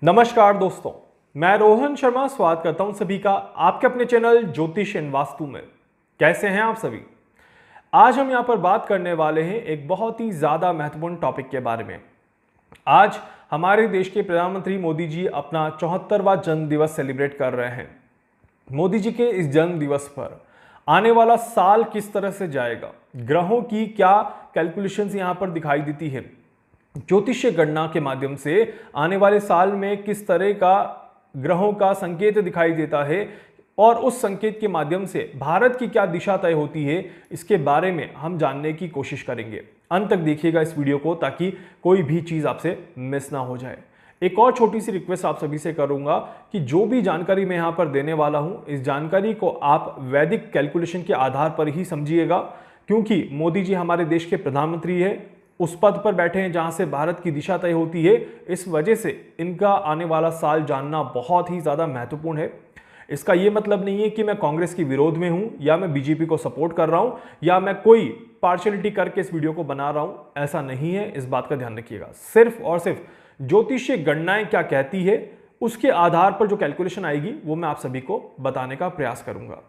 नमस्कार दोस्तों, मैं रोहन शर्मा स्वागत करता हूं सभी का आपके अपने चैनल ज्योतिष एंड वास्तु में। कैसे हैं आप सभी? आज हम यहां पर बात करने वाले हैं एक बहुत ही ज्यादा महत्वपूर्ण टॉपिक के बारे में। आज हमारे देश के प्रधानमंत्री मोदी जी अपना 74वां जन्म दिवस सेलिब्रेट कर रहे हैं। मोदी जी के इस जन्म दिवस पर आने वाला साल किस तरह से जाएगा, ग्रहों की क्या कैलकुलेशंस यहां पर दिखाई देती है, ज्योतिषीय गणना के माध्यम से आने वाले साल में किस तरह का ग्रहों का संकेत दिखाई देता है और उस संकेत के माध्यम से भारत की क्या दिशा तय होती है, इसके बारे में हम जानने की कोशिश करेंगे। अंत तक देखिएगा इस वीडियो को ताकि कोई भी चीज आपसे मिस ना हो जाए। एक और छोटी सी रिक्वेस्ट आप सभी से करूंगा कि जो भी जानकारी मैं यहां पर देने वाला हूं, इस जानकारी को आप वैदिक कैलकुलेशन के आधार पर ही समझिएगा, क्योंकि मोदी जी हमारे देश के प्रधानमंत्री है, उस पद पर बैठे हैं जहां से भारत की दिशा तय होती है। इस वजह से इनका आने वाला साल जानना बहुत ही ज्यादा महत्वपूर्ण है। इसका यह मतलब नहीं है कि मैं कांग्रेस के विरोध में हूं या मैं बीजेपी को सपोर्ट कर रहा हूं या मैं कोई पार्शियलिटी करके इस वीडियो को बना रहा हूं, ऐसा नहीं है। इस बात का ध्यान रखिएगा। सिर्फ और सिर्फ ज्योतिषीय गणनाएं क्या कहती है उसके आधार पर जो कैलकुलेशन आएगी वो मैं आप सभी को बताने का प्रयास करूंगा।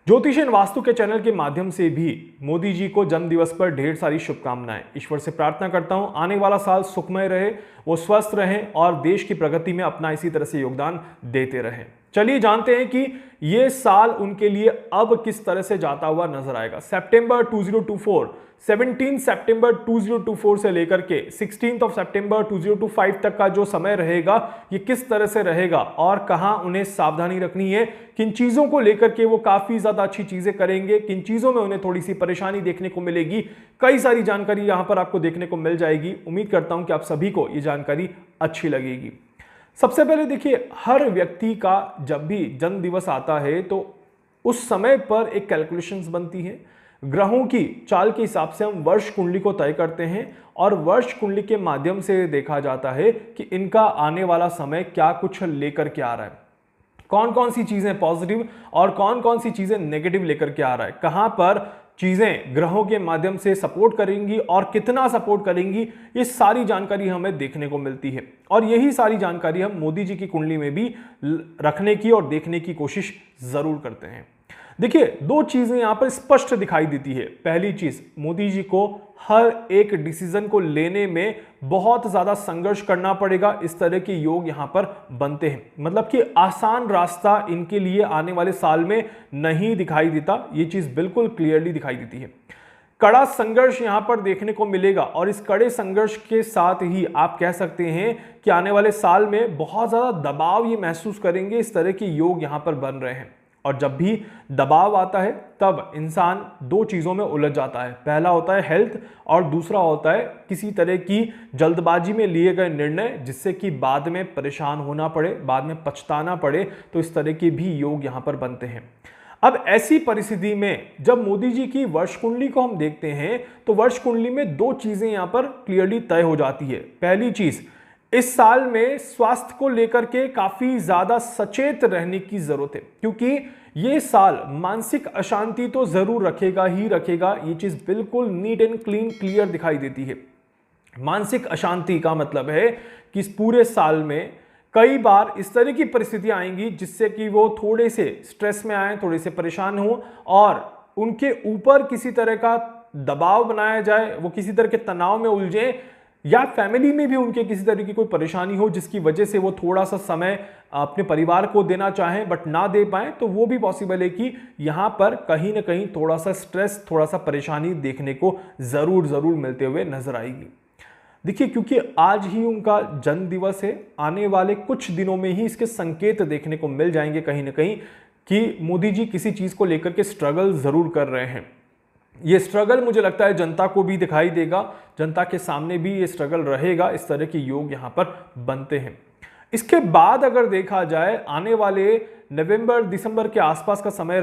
ज्योतिष एंड वास्तु के चैनल के माध्यम से भी मोदी जी को जन्म दिवस पर ढेर सारी शुभकामनाएं। ईश्वर से प्रार्थना करता हूं आने वाला साल सुखमय रहे, वो स्वस्थ रहें और देश की प्रगति में अपना इसी तरह से योगदान देते रहें। चलिए जानते हैं कि ये साल उनके लिए अब किस तरह से जाता हुआ नजर आएगा। सितंबर 2024, 17 सितंबर 2024 से लेकर के 16 सितंबर 2025 तक का जो समय रहेगा, ये किस तरह से रहेगा और कहां उन्हें सावधानी रखनी है, किन चीजों को लेकर के वो काफी ज्यादा अच्छी चीजें करेंगे, किन चीजों में उन्हें थोड़ी सी परेशानी देखने को मिलेगी, कई सारी जानकारी यहां पर आपको देखने को मिल जाएगी। उम्मीद करता हूं कि आप सभी को ये जानकारी अच्छी लगेगी। सबसे पहले देखिए, हर व्यक्ति का जब भी जन्म दिवस आता है तो उस समय पर एक कैलकुलेशंस बनती है। ग्रहों की चाल के हिसाब से हम वर्ष कुंडली को तय करते हैं और वर्ष कुंडली के माध्यम से देखा जाता है कि इनका आने वाला समय क्या कुछ लेकर के आ रहा है, कौन कौन सी चीजें पॉजिटिव और कौन कौन सी चीजें नेगेटिव लेकर के आ रहा है, कहां पर चीजें ग्रहों के माध्यम से सपोर्ट करेंगी और कितना सपोर्ट करेंगी, ये सारी जानकारी हमें देखने को मिलती है। और यही सारी जानकारी हम मोदी जी की कुंडली में भी रखने की और देखने की कोशिश जरूर करते हैं। देखिए, दो चीजें यहां पर स्पष्ट दिखाई देती है। पहली चीज, मोदी जी को हर एक डिसीजन को लेने में बहुत ज्यादा संघर्ष करना पड़ेगा। इस तरह के योग यहां पर बनते हैं, मतलब कि आसान रास्ता इनके लिए आने वाले साल में नहीं दिखाई देता। ये चीज बिल्कुल क्लियरली दिखाई देती है। कड़ा संघर्ष यहां पर देखने को मिलेगा और इस कड़े संघर्ष के साथ ही आप कह सकते हैं कि आने वाले साल में बहुत ज्यादा दबाव ये महसूस करेंगे। इस तरह के योग यहां पर बन रहे हैं और जब भी दबाव आता है तब इंसान दो चीजों में उलझ जाता है। पहला होता है हेल्थ और दूसरा होता है किसी तरह की जल्दबाजी में लिए गए निर्णय, जिससे कि बाद में परेशान होना पड़े, बाद में पछताना पड़े। तो इस तरह के भी योग यहां पर बनते हैं। अब ऐसी परिस्थिति में जब मोदी जी की वर्ष कुंडली को हम देखते हैं तो वर्ष कुंडली में दो चीजें यहां पर क्लियरली तय हो जाती है। पहली चीज, इस साल में स्वास्थ्य को लेकर के काफी ज्यादा सचेत रहने की जरूरत है, क्योंकि ये साल मानसिक अशांति तो जरूर रखेगा ही रखेगा। ये चीज बिल्कुल नीट एंड क्लीन क्लियर दिखाई देती है। मानसिक अशांति का मतलब है कि इस पूरे साल में कई बार इस तरह की परिस्थितियां आएंगी जिससे कि वो थोड़े से स्ट्रेस में आए, थोड़े से परेशान हो और उनके ऊपर किसी तरह का दबाव बनाया जाए, वो किसी तरह के तनाव में उलझे या फैमिली में भी उनके किसी तरह की कोई परेशानी हो जिसकी वजह से वो थोड़ा सा समय अपने परिवार को देना चाहें बट ना दे पाए। तो वो भी पॉसिबल है कि यहां पर कहीं ना कहीं थोड़ा सा स्ट्रेस, थोड़ा सा परेशानी देखने को जरूर मिलते हुए नजर आएगी। देखिए, क्योंकि आज ही उनका जन्म दिवस है, आने वाले कुछ दिनों में ही इसके संकेत देखने को मिल जाएंगे कहीं ना कहीं कि मोदी जी किसी चीज को लेकर के स्ट्रगल जरूर कर रहे हैं। ये स्ट्रगल मुझे लगता है जनता को भी दिखाई देगा, जनता के सामने भी ये स्ट्रगल रहेगा। इस तरह के योग यहां पर बनते हैं। इसके बाद अगर देखा जाए आने वाले नवंबर दिसंबर के आसपास का समय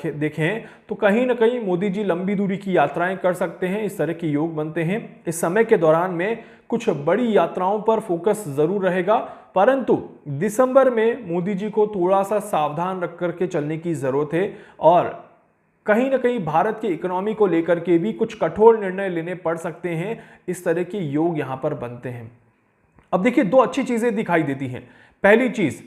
देखें तो कहीं ना कहीं मोदी जी लंबी दूरी की यात्राएं कर सकते हैं। इस तरह के योग बनते हैं। इस समय के दौरान में कुछ बड़ी यात्राओं पर फोकस जरूर रहेगा, परंतु दिसंबर में मोदी जी को थोड़ा सा सावधान रख करके चलने की जरूरत है और कहीं ना कहीं भारत की इकोनॉमी को लेकर के भी कुछ कठोर निर्णय लेने पड़ सकते हैं। इस तरह के योग यहां पर बनते हैं। अब देखिए, दो अच्छी चीजें दिखाई देती हैं। पहली चीज,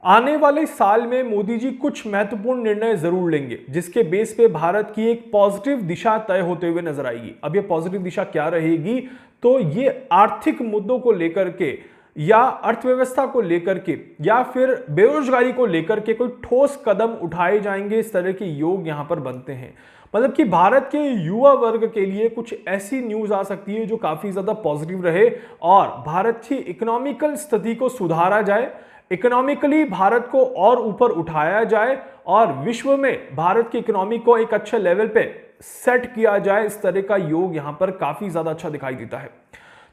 आने वाले साल में मोदी जी कुछ महत्वपूर्ण निर्णय जरूर लेंगे जिसके बेस पे भारत की एक पॉजिटिव दिशा तय होते हुए नजर आएगी। अब ये पॉजिटिव दिशा क्या रहेगी, तो ये आर्थिक मुद्दों को लेकर के या अर्थव्यवस्था को लेकर के या फिर बेरोजगारी को लेकर के कोई ठोस कदम उठाए जाएंगे, इस तरह के योग यहां पर बनते हैं। मतलब कि भारत के युवा वर्ग के लिए कुछ ऐसी न्यूज आ सकती है जो काफी ज्यादा पॉजिटिव रहे और भारत की इकोनॉमिकल स्थिति को सुधारा जाए, इकोनॉमिकली भारत को और ऊपर उठाया जाए और विश्व में भारत की इकोनॉमी को एक अच्छे लेवल पे सेट किया जाए। इस तरह का योग यहां पर काफी ज्यादा अच्छा दिखाई देता है।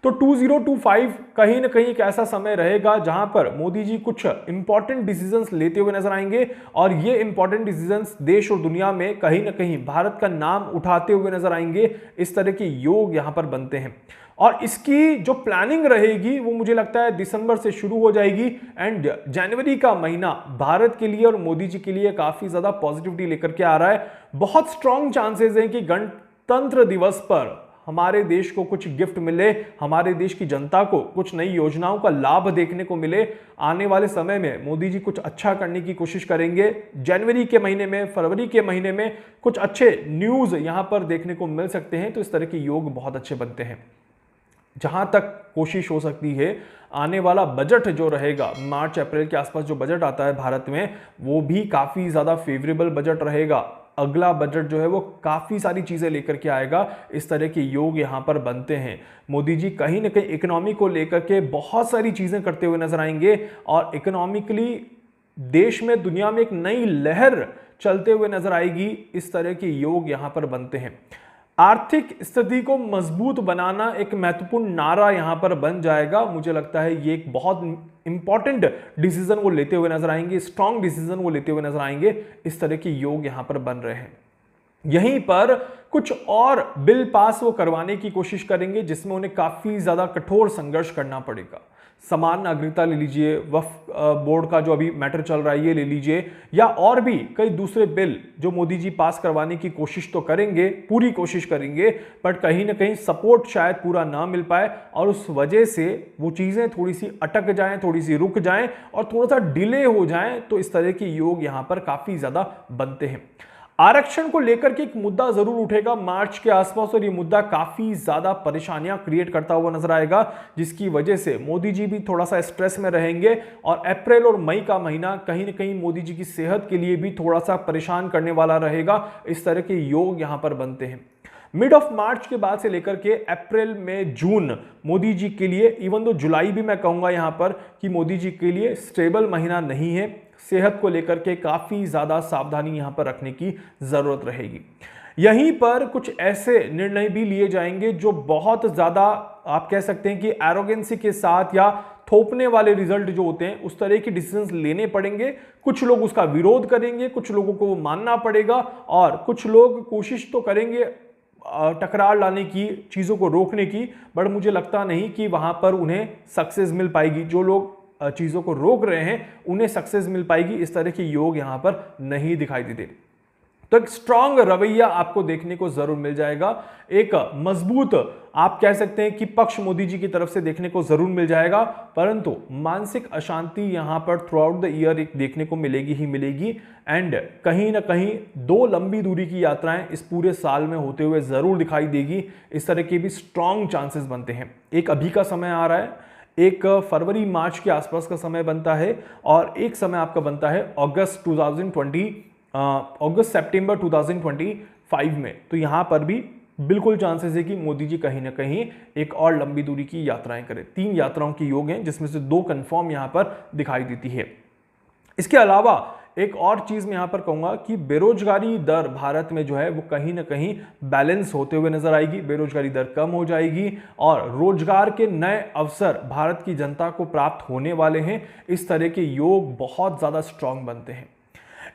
तो 2025 कहीं ना कहीं एक ऐसा समय रहेगा जहां पर मोदी जी कुछ इंपॉर्टेंट डिसीजंस लेते हुए नजर आएंगे और ये इंपॉर्टेंट डिसीजंस देश और दुनिया में कहीं ना कहीं भारत का नाम उठाते हुए नजर आएंगे। इस तरह के योग यहां पर बनते हैं और इसकी जो प्लानिंग रहेगी वो मुझे लगता है दिसंबर से शुरू हो जाएगी एंड जनवरी का महीना भारत के लिए और मोदी जी के लिए काफी ज्यादा पॉजिटिविटी लेकर के आ रहा है। बहुत स्ट्रॉन्ग चांसेस हैं कि गणतंत्र दिवस पर हमारे देश को कुछ गिफ्ट मिले, हमारे देश की जनता को कुछ नई योजनाओं का लाभ देखने को मिले। आने वाले समय में मोदी जी कुछ अच्छा करने की कोशिश करेंगे। जनवरी के महीने में, फरवरी के महीने में कुछ अच्छे न्यूज यहां पर देखने को मिल सकते हैं। तो इस तरह के योग बहुत अच्छे बनते हैं। जहां तक कोशिश हो सकती है, आने वाला बजट जो रहेगा मार्च अप्रैल के आसपास जो बजट आता है भारत में, वो भी काफी ज्यादा फेवरेबल बजट रहेगा। अगला बजट जो है वो काफी सारी चीजें लेकर के आएगा। इस तरह के योग यहां पर बनते हैं। मोदी जी कहीं ना कहीं इकोनॉमी को लेकर के बहुत सारी चीजें करते हुए नजर आएंगे और इकोनॉमिकली देश में, दुनिया में एक नई लहर चलते हुए नजर आएगी। इस तरह के योग यहां पर बनते हैं। आर्थिक स्थिति को मजबूत बनाना एक महत्वपूर्ण नारा यहां पर बन जाएगा। मुझे लगता है ये एक बहुत इंपॉर्टेंट डिसीजन वो लेते हुए नजर आएंगे, स्ट्रॉन्ग डिसीजन वो लेते हुए नजर आएंगे। इस तरह के योग यहां पर बन रहे हैं। यहीं पर कुछ और बिल पास वो करवाने की कोशिश करेंगे जिसमें उन्हें काफी ज्यादा कठोर संघर्ष करना पड़ेगा। समान नागरिकता ले लीजिए, वक्फ बोर्ड का जो अभी मैटर चल रहा है ये ले लीजिए, या और भी कई दूसरे बिल जो मोदी जी पास करवाने की कोशिश तो करेंगे, पूरी कोशिश करेंगे, बट कहीं ना कहीं सपोर्ट शायद पूरा ना मिल पाए और उस वजह से वो चीजें थोड़ी सी अटक जाएं, थोड़ी सी रुक जाएं और थोड़ा सा डिले हो जाएं। तो इस तरह के योग यहां पर काफी ज्यादा बनते हैं। आरक्षण को लेकर के एक मुद्दा जरूर उठेगा मार्च के आसपास और ये मुद्दा काफी ज्यादा परेशानियां क्रिएट करता हुआ नजर आएगा, जिसकी वजह से मोदी जी भी थोड़ा सा स्ट्रेस में रहेंगे और अप्रैल और मई का महीना कहीं ना कहीं मोदी जी की सेहत के लिए भी थोड़ा सा परेशान करने वाला रहेगा। इस तरह के योग यहां पर बनते हैं। मिड ऑफ मार्च के बाद से लेकर के अप्रैल में जून मोदी जी के लिए, इवन दो जुलाई भी मैं कहूंगा यहां पर कि मोदी जी के लिए स्टेबल महीना नहीं है। सेहत को लेकर के काफी ज्यादा सावधानी यहां पर रखने की जरूरत रहेगी। यहीं पर कुछ ऐसे निर्णय भी लिए जाएंगे जो बहुत ज्यादा आप कह सकते हैं कि एरोगेंसी के साथ या थोपने वाले रिजल्ट जो होते हैं उस तरह के डिसीजंस लेने पड़ेंगे। कुछ लोग उसका विरोध करेंगे, कुछ लोगों को वो मानना पड़ेगा और कुछ लोग कोशिश तो करेंगे टकरार लाने की, चीजों को रोकने की, बट मुझे लगता नहीं कि वहां पर उन्हें सक्सेस मिल पाएगी। जो लोग चीजों को रोक रहे हैं उन्हें सक्सेस मिल पाएगी। इस तरह के योग यहां पर नहीं दिखाई देते। तो एक स्ट्रांग रवैया आपको देखने को जरूर मिल जाएगा। एक मजबूत आप कह सकते हैं कि पक्ष मोदी जी की तरफ से देखने को जरूर मिल जाएगा, परंतु मानसिक अशांति यहां पर थ्रू आउट द ईयर एक देखने को मिलेगी ही मिलेगी। एंड कहीं ना कहीं दो लंबी दूरी की यात्राएं इस पूरे साल में होते हुए जरूर दिखाई देगी। इस तरह के भी स्ट्रांग चांसेस बनते हैं। एक अभी का समय आ रहा है, एक फरवरी मार्च के आसपास का समय बनता है और एक समय आपका बनता है अगस्त सितंबर 2025 में। तो यहां पर भी बिल्कुल चांसेस है कि मोदी जी कहीं ना कहीं एक और लंबी दूरी की यात्राएं करें। 3 यात्राओं की योग हैं जिसमें से 2 कंफर्म यहां पर दिखाई देती है। इसके अलावा एक और चीज मैं यहां पर कहूंगा कि बेरोजगारी दर भारत में जो है वो कहीं ना कहीं बैलेंस होते हुए नजर आएगी। बेरोजगारी दर कम हो जाएगी और रोजगार के नए अवसर भारत की जनता को प्राप्त होने वाले हैं। इस तरह के योग बहुत ज्यादा स्ट्रांग बनते हैं।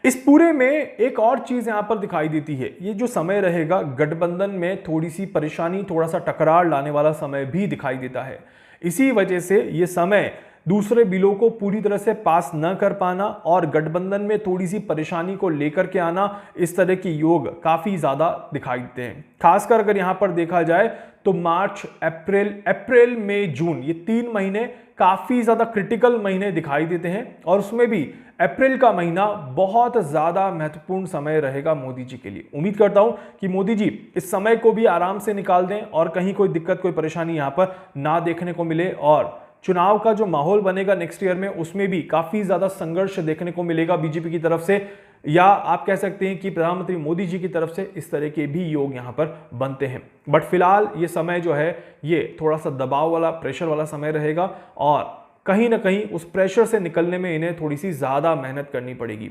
इस पूरे में एक और चीज यहां पर दिखाई देती है, ये जो समय रहेगा गठबंधन में थोड़ी सी परेशानी, थोड़ा सा टकरार लाने वाला समय भी दिखाई देता है। इसी वजह से ये समय दूसरे बिलों को पूरी तरह से पास न कर पाना और गठबंधन में थोड़ी सी परेशानी को लेकर के आना, इस तरह के योग काफी ज्यादा दिखाई देते हैं। खासकर अगर यहां पर देखा जाए तो मार्च, अप्रैल, मई, जून, ये 3 महीने काफी ज्यादा क्रिटिकल महीने दिखाई देते हैं और उसमें भी अप्रैल का महीना बहुत ज्यादा महत्वपूर्ण समय रहेगा मोदी जी के लिए। उम्मीद करता हूं कि मोदी जी इस समय को भी आराम से निकाल दें और कहीं कोई दिक्कत, कोई परेशानी यहां पर ना देखने को मिले और चुनाव का जो माहौल बनेगा नेक्स्ट ईयर में, उसमें भी काफी ज्यादा संघर्ष देखने को मिलेगा बीजेपी की तरफ से, या आप कह सकते हैं कि प्रधानमंत्री मोदी जी की तरफ से इस तरह के भी योग यहां पर बनते हैं। बट फिलहाल ये समय जो है ये थोड़ा सा दबाव वाला, प्रेशर वाला समय रहेगा और कहीं ना कहीं उस प्रेशर से निकलने में इन्हें थोड़ी सी ज्यादा मेहनत करनी पड़ेगी।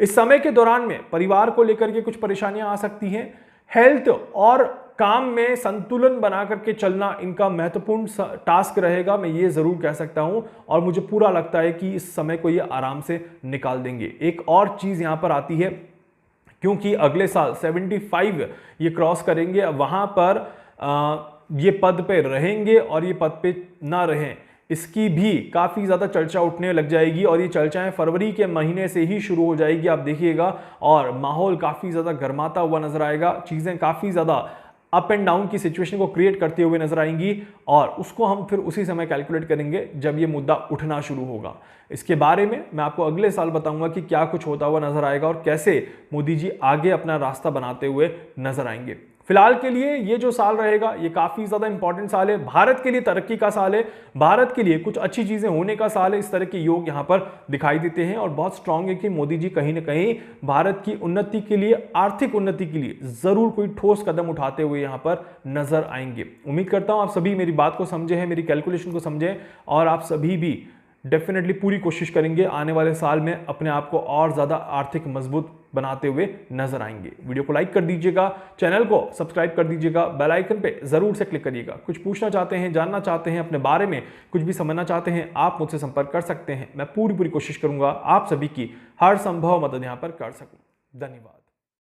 इस समय के दौरान में परिवार को लेकर के कुछ परेशानियां आ सकती हैं। हेल्थ और काम में संतुलन बना करके चलना इनका महत्वपूर्ण टास्क रहेगा, मैं ये जरूर कह सकता हूं और मुझे पूरा लगता है कि इस समय को ये आराम से निकाल देंगे। एक और चीज यहां पर आती है, क्योंकि अगले साल 75 ये क्रॉस करेंगे, वहां पर ये पद पे रहेंगे और ये पद पे ना रहें, इसकी भी काफी ज्यादा चर्चा उठने लग जाएगी और ये चर्चाएं फरवरी के महीने से ही शुरू हो जाएगी, आप देखिएगा, और माहौल काफी ज्यादा गर्माता हुआ नजर आएगा। चीजें काफी ज्यादा अप एंड डाउन की सिचुएशन को क्रिएट करते हुए नजर आएंगी और उसको हम फिर उसी समय कैलकुलेट करेंगे जब ये मुद्दा उठना शुरू होगा। इसके बारे में मैं आपको अगले साल बताऊंगा कि क्या कुछ होता हुआ नजर आएगा और कैसे मोदी जी आगे अपना रास्ता बनाते हुए नजर आएंगे। फिलहाल के लिए ये जो साल रहेगा ये काफी ज्यादा इंपॉर्टेंट साल है, भारत के लिए तरक्की का साल है, भारत के लिए कुछ अच्छी चीजें होने का साल है। इस तरह के योग यहां पर दिखाई देते हैं और बहुत स्ट्रांग है कि मोदी जी कहीं ना कहीं भारत की उन्नति के लिए, आर्थिक उन्नति के लिए जरूर कोई ठोस कदम उठाते हुए यहां पर नजर आएंगे। उम्मीद करता हूं आप सभी मेरी बात को समझे हैं, मेरी कैलकुलेशन को समझे और आप सभी भी डेफिनेटली पूरी कोशिश करेंगे आने वाले साल में अपने आप को और ज्यादा आर्थिक मजबूत बनाते हुए नजर आएंगे। वीडियो को लाइक कर दीजिएगा, चैनल को सब्सक्राइब कर दीजिएगा, बेल आइकन पे जरूर से क्लिक करिएगा। कुछ पूछना चाहते हैं, जानना चाहते हैं, अपने बारे में कुछ भी समझना चाहते हैं, आप मुझसे संपर्क कर सकते हैं। मैं पूरी कोशिश करूंगा आप सभी की हर संभव मदद यहां पर कर सकूं। धन्यवाद।